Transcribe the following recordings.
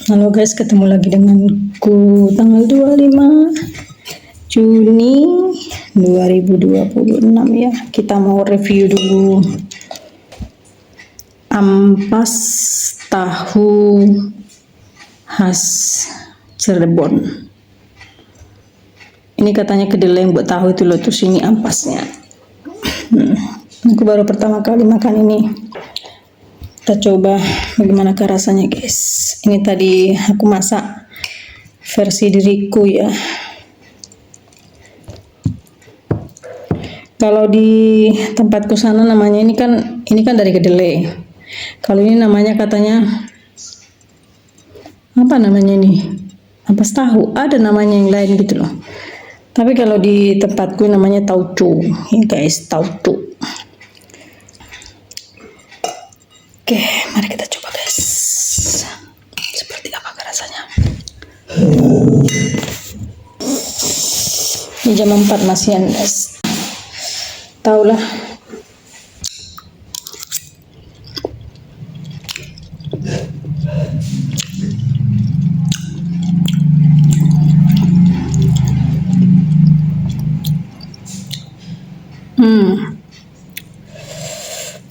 Halo guys, ketemu lagi denganku tanggal 25 Juni 2026 ya. Kita mau review dulu ampas tahu khas Cirebon. Ini katanya kedelai yang buat tahu itu loh, terus ini ampasnya. Aku baru pertama kali makan ini. Kita coba bagaimana rasanya guys. Ini tadi aku masak versi diriku ya. Kalau di tempatku sana namanya ini kan dari kedelai. Kalau ini namanya katanya apa namanya ini? Ampas tahu. Ada namanya yang lain gitu loh. Tapi kalau di tempatku namanya tauco. Ini guys, tauco. Oke, mari kita coba guys. Seperti apa rasanya? Ini jam 4 masihan guys. Taulah.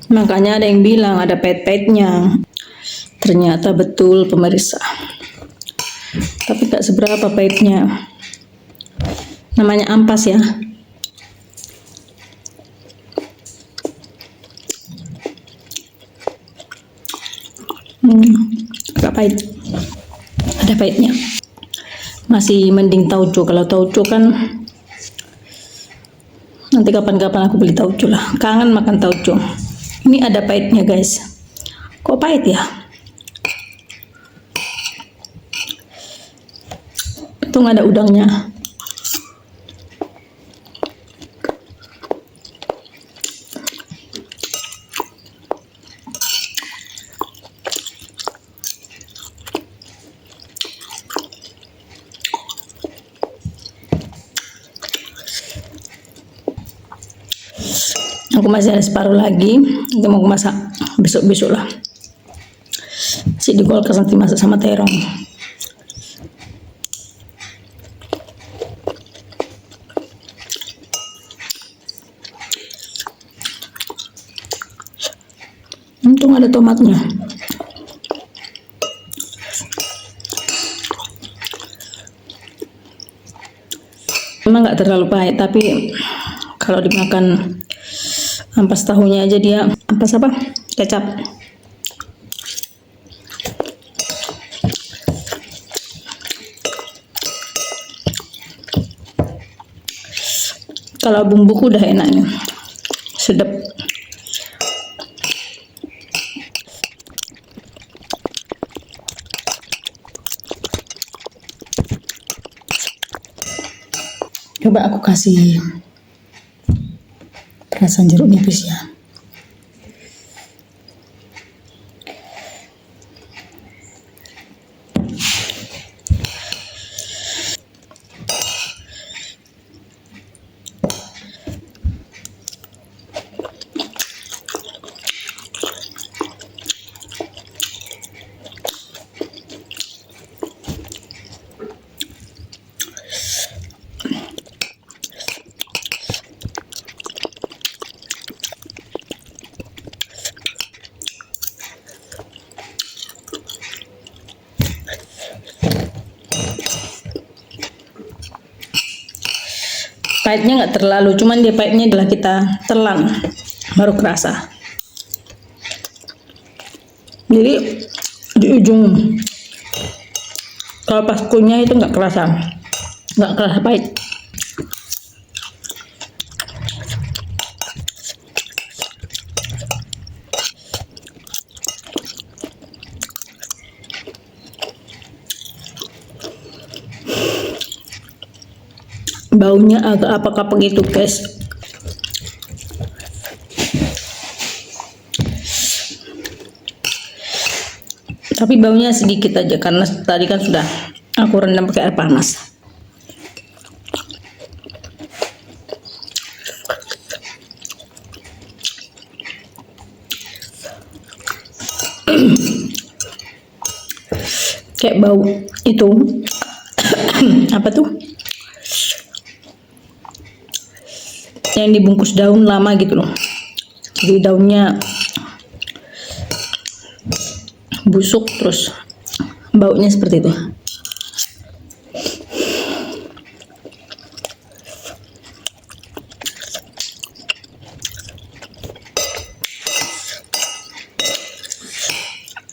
Makanya ada yang bilang ada pahit-pahitnya. Ternyata betul pemirsa. Tapi gak seberapa pahitnya. Namanya ampas ya. Agak pahit. Ada pahitnya. Masih mending tauco. Kalau tauco kan nanti kapan-kapan aku beli tauco lah. Kangen makan tauco. Ini ada pahitnya guys. Kok pahit ya? Untung ada udangnya. Aku masih ada separuh lagi. Kita mau masak besok-besok lah. Si di kulkas nanti masak sama terong. Untung ada tomatnya. Memang nggak terlalu pahit, tapi kalau dimakan ampas tahunya aja dia ampas apa? Kecap. Kalau bumbuku udah enaknya. Sedap. Coba aku kasih perasan jeruk nipis ya. Pahitnya nggak terlalu, cuman dia pahitnya adalah kita telan baru kerasa. Jadi di ujung kalau pas kunyah itu nggak kerasa pahit. Baunya agak apa-apa gitu guys. Tapi baunya sedikit aja karena tadi kan sudah aku rendam pakai air panas. kayak bau itu apa tuh yang dibungkus daun lama gitu loh, jadi daunnya busuk terus baunya seperti itu.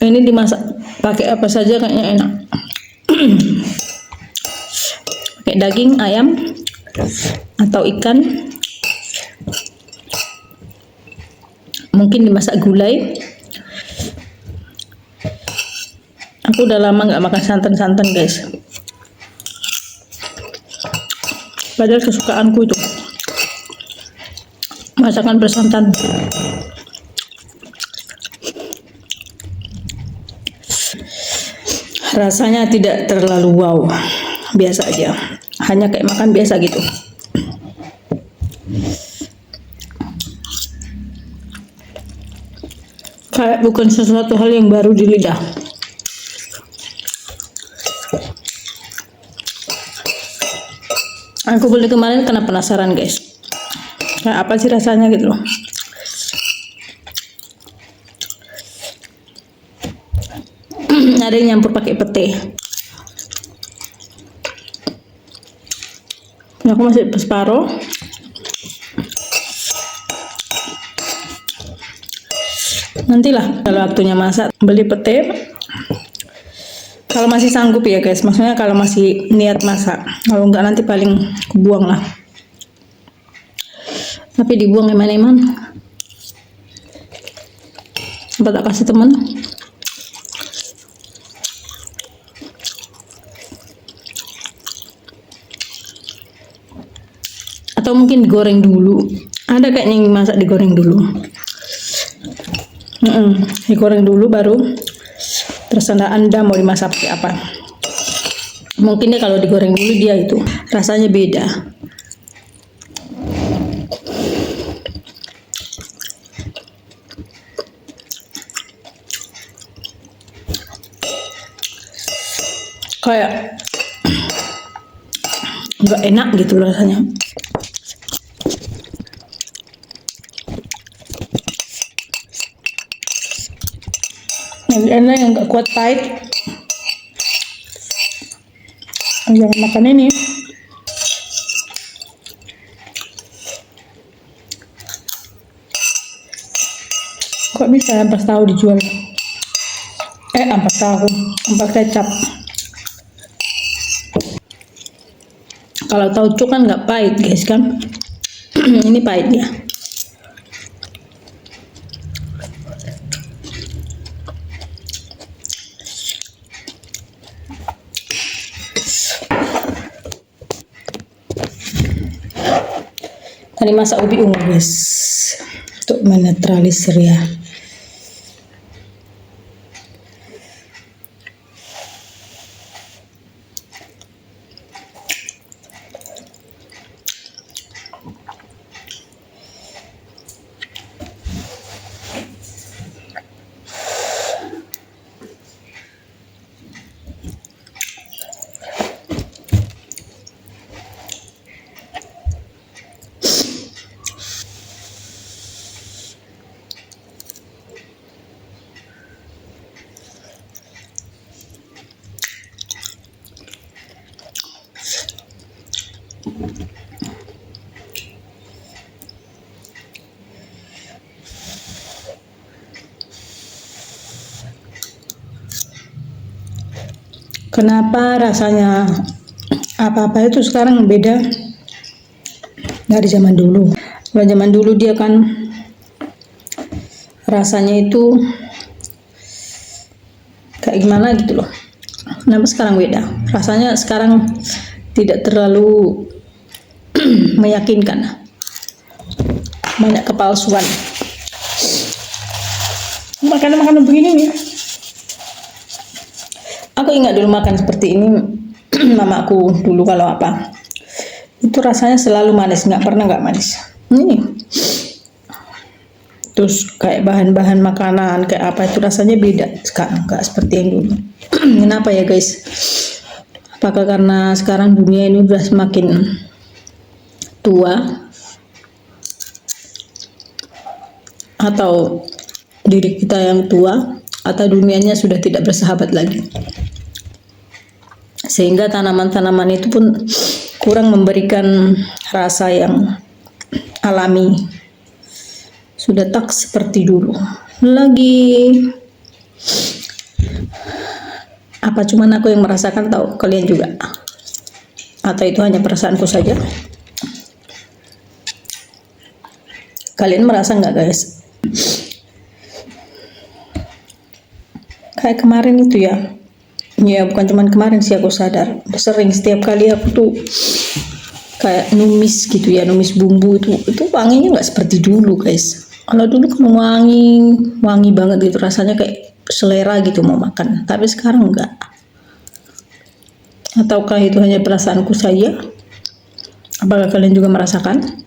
Ini dimasak pakai apa saja kayaknya enak. Pakai daging ayam atau ikan, mungkin dimasak gulai. Aku udah lama nggak makan santan-santan guys, padahal kesukaanku itu masakan bersantan. Rasanya tidak terlalu wow, biasa aja, hanya kayak makan biasa gitu. Kayak bukan sesuatu hal yang baru di lidah. Aku beli kemarin karena penasaran guys, kayak apa sih rasanya gitu loh. Ada yang nyampur pakai pete. Aku masih separuh. Nantilah kalau waktunya masak beli pete. Kalau masih sanggup ya guys, maksudnya kalau masih niat masak. Kalau enggak nanti paling buang lah. Tapi dibuang eman-eman. Coba tak kasih teman. Atau mungkin digoreng dulu. Ada kayaknya yang masak digoreng dulu. Digoreng dulu baru terserah Anda mau dimasak pakai apa. Mungkin dia kalau digoreng dulu dia itu rasanya beda. Kayak nggak enak gitu rasanya. Yang enak yang nggak kuat pahit, jangan makan ini. Kok bisa ampas tahu dijual? Ampas tahu, ampas kecap. Kalau tauco kan nggak pahit guys kan. Ini pahit ya. Tadi masak ubi ungu guys untuk menetralisir ya. Kenapa rasanya apa-apa itu sekarang beda dari zaman dulu? Kalau zaman dulu dia kan rasanya itu kayak gimana gitu loh. Kenapa sekarang beda? Rasanya sekarang tidak terlalu meyakinkan. Banyak kepalsuan. Makanan-makanan begini nih. Aku ingat dulu makan seperti ini, mamaku dulu kalau apa, itu rasanya selalu manis, nggak pernah nggak manis. Ini Terus kayak bahan-bahan makanan kayak apa itu rasanya beda sekarang, nggak seperti yang dulu. Kenapa ya guys? Apakah karena sekarang dunia ini udah semakin tua, atau diri kita yang tua, atau dunianya sudah tidak bersahabat lagi, sehingga tanaman-tanaman itu pun kurang memberikan rasa yang alami, sudah tak seperti dulu lagi. Apa cuman aku yang merasakan, tahu kalian juga, atau itu hanya perasaanku saja? Kalian merasa nggak guys? Kayak kemarin itu ya, bukan cuman kemarin sih, aku sadar sering setiap kali aku tuh kayak numis gitu ya, numis bumbu itu wanginya nggak seperti dulu guys. Kalau dulu kan wangi banget gitu, rasanya kayak selera gitu mau makan, tapi sekarang enggak. Ataukah itu hanya perasaanku saja? Apakah kalian juga merasakan?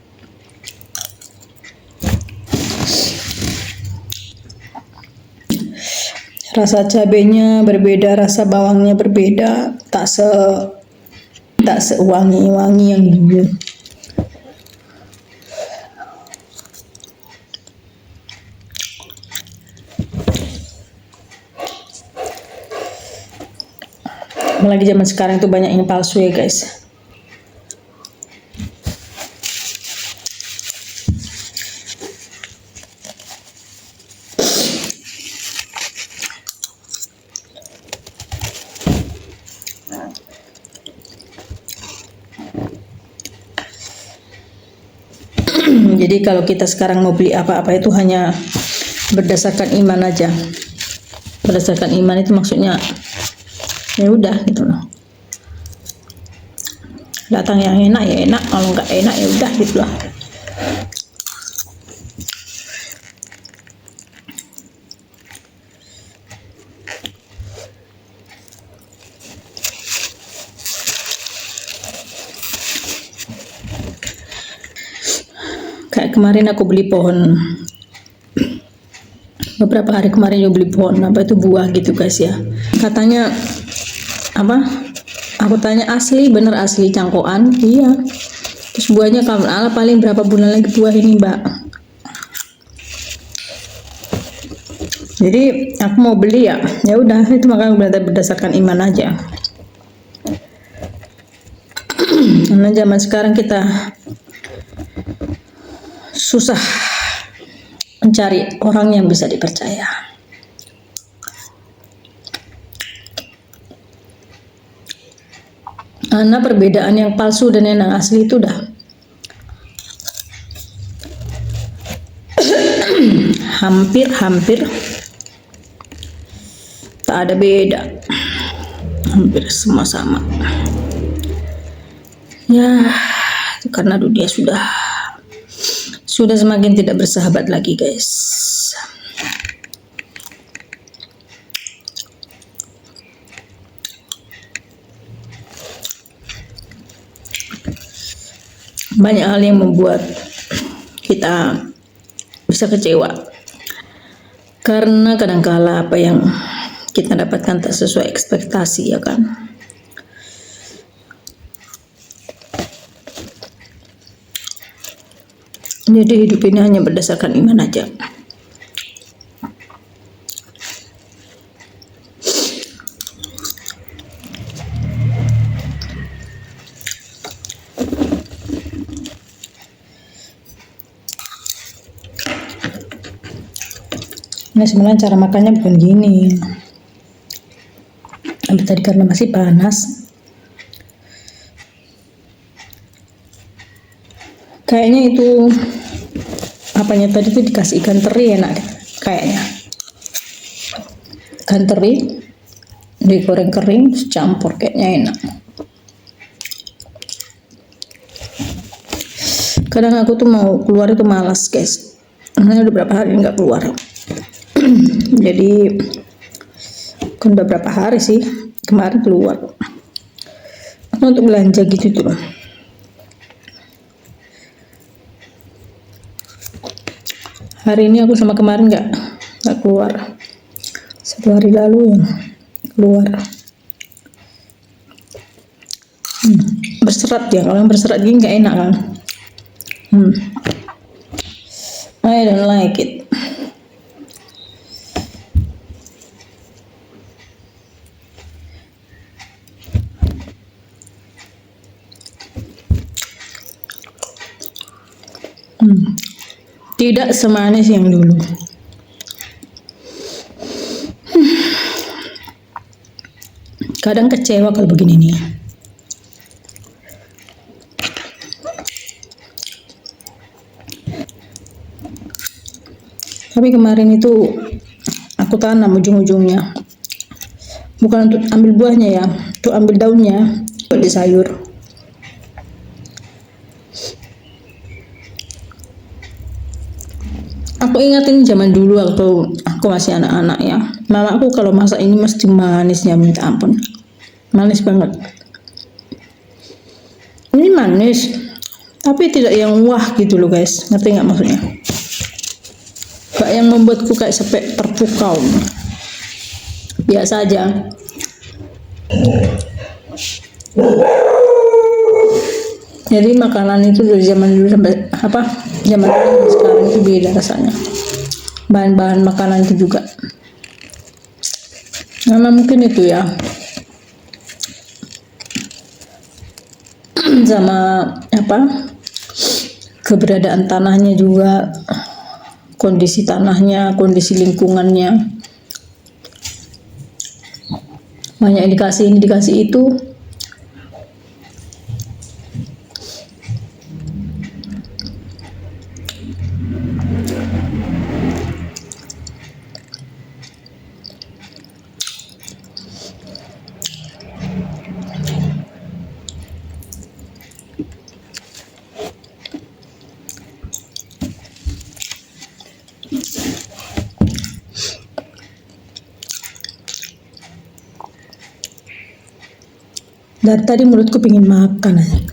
Rasa cabenya berbeda, rasa bawangnya berbeda, tak sewangi-wangi yang dulu. Apalagi zaman sekarang itu banyak yang palsu ya guys. Jadi kalau kita sekarang mau beli apa-apa itu hanya berdasarkan iman aja. Berdasarkan iman itu maksudnya ya udah gitu loh. Datang yang enak ya enak, kalau nggak enak ya udah gitu loh. Kayak kemarin aku beli pohon, beberapa hari kemarin aku beli pohon apa itu buah gitu guys ya. Katanya apa? Aku tanya asli, bener asli cangkokan? Iya. Terus buahnya kamu ala paling berapa bulan lagi buah ini mbak? Jadi aku mau beli ya udah itu, makanya berarti berdasarkan iman aja. Karena zaman sekarang kita susah mencari orang yang bisa dipercaya. Karena perbedaan yang palsu dan yang asli itu udah hampir tak ada beda, hampir semua sama ya, karena dunia sudah semakin tidak bersahabat lagi guys. Banyak hal yang membuat kita bisa kecewa, karena kadangkala apa yang kita dapatkan tak sesuai ekspektasi ya kan. Jadi hidup ini hanya berdasarkan iman aja. Ini sebenarnya cara makannya bukan gini. Tapi tadi karena masih panas, kayaknya itu apanya tadi tuh dikasih ikan teri enak deh, kayaknya. Ikan teri digoreng kering terus campur, kayaknya enak. Kadang aku tuh mau keluar itu malas guys, karena udah berapa hari nggak keluar. Jadi kan udah berapa hari sih kemarin keluar untuk belanja gitu tuh. Hari ini aku sama kemarin nggak keluar. 1 hari lalu yang keluar. Berserat ya, kalau yang berserat gini nggak enak kan. I don't like it. Tidak semanis yang dulu. Kadang kecewa kalau begini nih. Tapi kemarin itu aku tanam ujung-ujungnya. Bukan untuk ambil buahnya ya, untuk ambil daunnya buat di sayur. Aku ingatin zaman dulu waktu aku masih anak-anak ya. Mama aku kalau masak ini mesti manisnya minta ampun. Manis banget. Ini manis, tapi tidak yang wah gitu loh guys. Ngerti nggak maksudnya? Gak yang membuatku kayak sampai terpukau. Biasa aja. Jadi makanan itu dari zaman dulu sampai zaman dulu sampai sekarang itu beda rasanya. Bahan-bahan makanan itu juga. Karena mungkin itu ya. Sama keberadaan tanahnya juga, kondisi tanahnya, kondisi lingkungannya, banyak indikasi itu. Dari tadi mulutku pengen makan aja.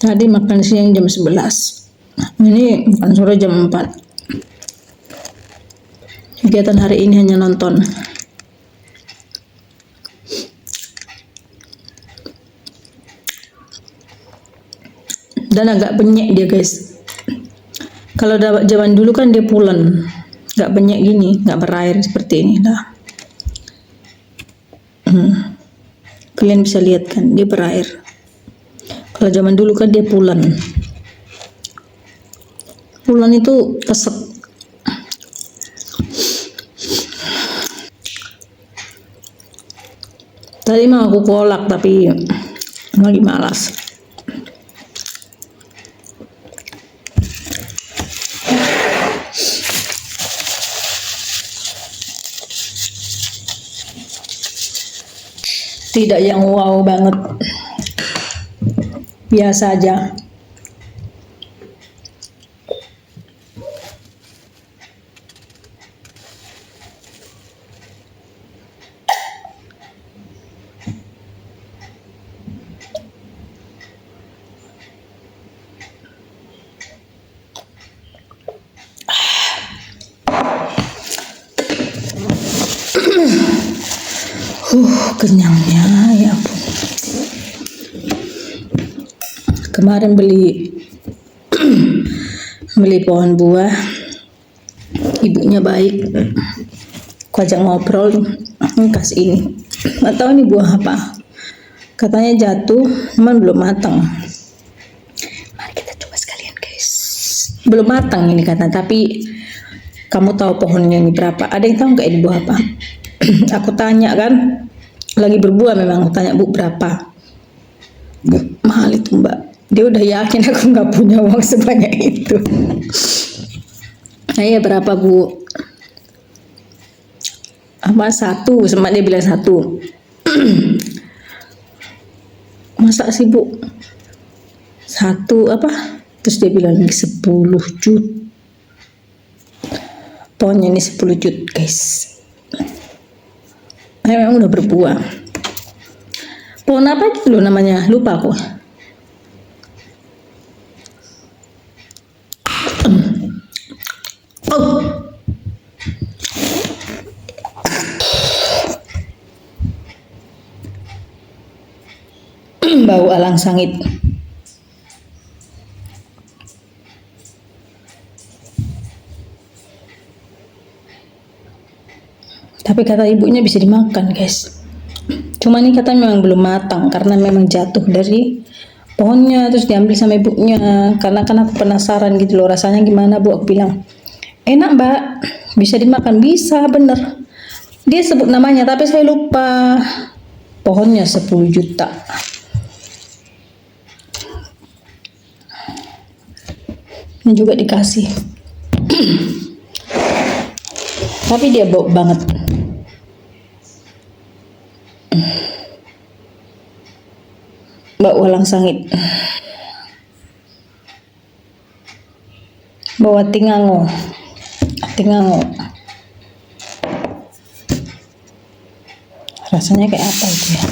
Tadi makan siang jam 11. Ini makan sore jam 4. Kegiatan hari ini hanya nonton. Dan agak penyek dia guys. Kalau zaman dulu kan dia pulen. Nggak banyak gini, nggak berair seperti ini dah. Kalian bisa lihat kan, dia berair. Kalau zaman dulu kan dia pulen. Pulen itu kesek. Tadi mau aku kolak tapi lagi malas. Tidak yang wow banget, biasa aja. Kenyangnya ya ampun. Kemarin beli pohon buah, ibunya baik, aku ajak ngobrol, kasih ini, nggak tahu ini buah apa, katanya jatuh, cuman belum matang. Mari kita coba sekalian guys. Belum matang ini kata, tapi kamu tahu pohonnya ini berapa? Ada yang tahu nggak ini buah apa? Aku tanya kan, lagi berbuah memang, aku tanya bu berapa? Bu, mahal itu mbak. Dia udah yakin aku nggak punya uang sebanyak itu. Nah iya berapa bu? Apa satu? Sempat dia bilang satu. Masa sih bu? Satu apa? Terus dia bilang 10 juta. Pohonnya ini 10 juta guys. Memang udah berbuah. Pohon apa gitu loh namanya? Lupa aku. bau alang sangit. Tapi kata ibunya bisa dimakan, guys. Cuma ini kata memang belum matang karena memang jatuh dari pohonnya terus diambil sama ibunya. Karena kan aku penasaran gitu loh rasanya gimana, Bu. Aku bilang, "Enak, Mbak. Bisa dimakan." Bisa, bener. Dia sebut namanya tapi saya lupa. Pohonnya 10 juta. Ini juga dikasih. Tapi dia bau banget. Bau alang sangit. Bau atingango. Atingango. Rasanya kayak apa itu ya?